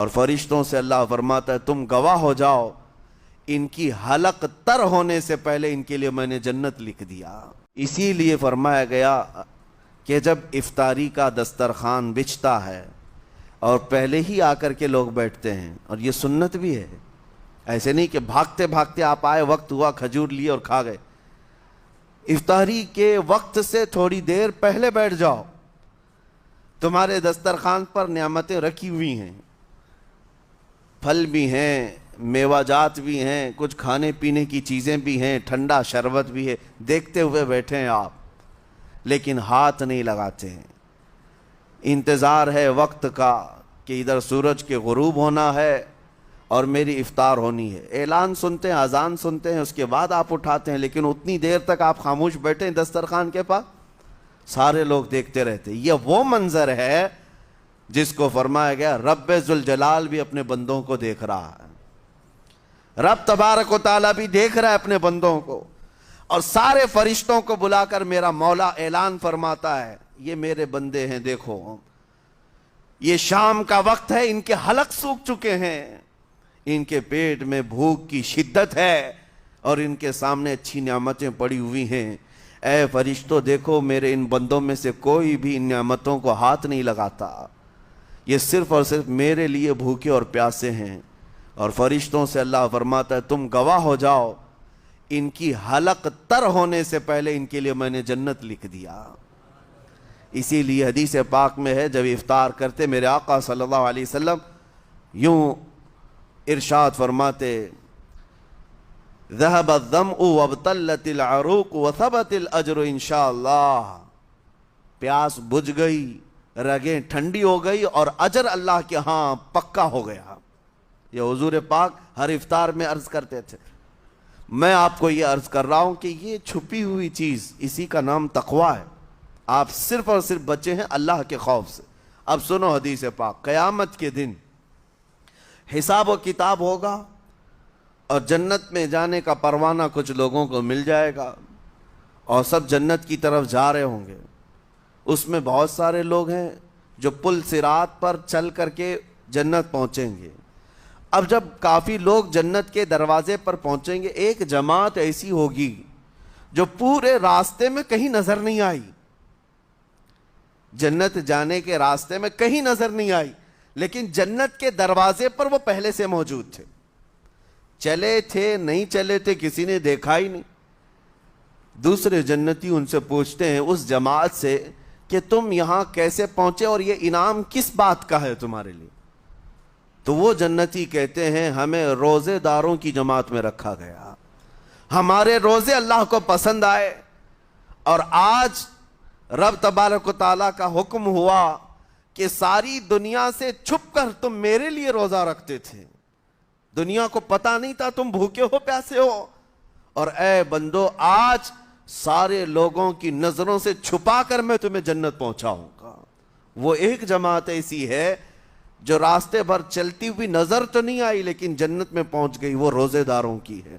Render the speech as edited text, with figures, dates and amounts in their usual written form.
اور فرشتوں سے اللہ فرماتا ہے تم گواہ ہو جاؤ، ان کی حلق تر ہونے سے پہلے ان کے لیے میں نے جنت لکھ دیا۔ اسی لیے فرمایا گیا کہ جب افطاری کا دسترخوان بچھتا ہے اور پہلے ہی آ کر کے لوگ بیٹھتے ہیں، اور یہ سنت بھی ہے، ایسے نہیں کہ بھاگتے بھاگتے آپ آئے، وقت ہوا، کھجور لیے اور کھا گئے۔ افطاری کے وقت سے تھوڑی دیر پہلے بیٹھ جاؤ، تمہارے دسترخوان پر نعمتیں رکھی ہوئی ہیں، پھل بھی ہیں، میوہ جات بھی ہیں، کچھ کھانے پینے کی چیزیں بھی ہیں، ٹھنڈا شربت بھی ہے، دیکھتے ہوئے بیٹھے ہیں آپ، لیکن ہاتھ نہیں لگاتے ہیں۔ انتظار ہے وقت کا کہ ادھر سورج کے غروب ہونا ہے اور میری افطار ہونی ہے، اعلان سنتے ہیں، اذان سنتے ہیں، اس کے بعد آپ اٹھاتے ہیں، لیکن اتنی دیر تک آپ خاموش بیٹھے ہیں دسترخوان کے پاس، سارے لوگ دیکھتے رہتے۔ یہ وہ منظر ہے جس کو فرمایا گیا رب ذوالجلال بھی اپنے بندوں کو دیکھ رہا ہے، رب تبارک و تعالیٰ بھی دیکھ رہا ہے اپنے بندوں کو، اور سارے فرشتوں کو بلا کر میرا مولا اعلان فرماتا ہے یہ میرے بندے ہیں، دیکھو یہ شام کا وقت ہے، ان کے حلق سوکھ چکے ہیں، ان کے پیٹ میں بھوک کی شدت ہے اور ان کے سامنے اچھی نعمتیں پڑی ہوئی ہیں، اے فرشتوں دیکھو میرے ان بندوں میں سے کوئی بھی ان نعمتوں کو ہاتھ نہیں لگاتا، یہ صرف اور صرف میرے لیے بھوکے اور پیاسے ہیں۔ اور فرشتوں سے اللہ فرماتا ہے تم گواہ ہو جاؤ، ان کی حلق تر ہونے سے پہلے ان کے لیے میں نے جنت لکھ دیا۔ اسی لیے حدیث پاک میں ہے جب افطار کرتے میرے آقا صلی اللہ علیہ وسلم یوں ارشاد فرماتے ذهب الظمأ وابتلت العروق وثبت الاجر انشاءاللہ، پیاس بجھ گئی، رگیں ٹھنڈی ہو گئی اور اجر اللہ کے ہاں پکا ہو گیا۔ یہ حضور پاک ہر افطار میں عرض کرتے تھے۔ میں آپ کو یہ عرض کر رہا ہوں کہ یہ چھپی ہوئی چیز، اسی کا نام تقویٰ ہے، آپ صرف اور صرف بچے ہیں اللہ کے خوف سے۔ اب سنو حدیث پاک، قیامت کے دن حساب و کتاب ہوگا اور جنت میں جانے کا پروانہ کچھ لوگوں کو مل جائے گا اور سب جنت کی طرف جا رہے ہوں گے۔ اس میں بہت سارے لوگ ہیں جو پل صراط پر چل کر کے جنت پہنچیں گے۔ اب جب کافی لوگ جنت کے دروازے پر پہنچیں گے، ایک جماعت ایسی ہوگی جو پورے راستے میں کہیں نظر نہیں آئی، جنت جانے کے راستے میں کہیں نظر نہیں آئی، لیکن جنت کے دروازے پر وہ پہلے سے موجود تھے، چلے تھے نہیں چلے تھے کسی نے دیکھا ہی نہیں۔ دوسرے جنتی ان سے پوچھتے ہیں اس جماعت سے کہ تم یہاں کیسے پہنچے اور یہ انعام کس بات کا ہے تمہارے لیے؟ تو وہ جنتی کہتے ہیں ہمیں روزے داروں کی جماعت میں رکھا گیا، ہمارے روزے اللہ کو پسند آئے، اور آج رب تبارک و تعالیٰ کا حکم ہوا کہ ساری دنیا سے چھپ کر تم میرے لیے روزہ رکھتے تھے، دنیا کو پتا نہیں تھا تم بھوکے ہو پیاسے ہو، اور اے بندو آج سارے لوگوں کی نظروں سے چھپا کر میں تمہیں جنت پہنچاؤں گا۔ وہ ایک جماعت ایسی ہے جو راستے بھر چلتی ہوئی نظر تو نہیں آئی لیکن جنت میں پہنچ گئی، وہ روزے داروں کی ہے۔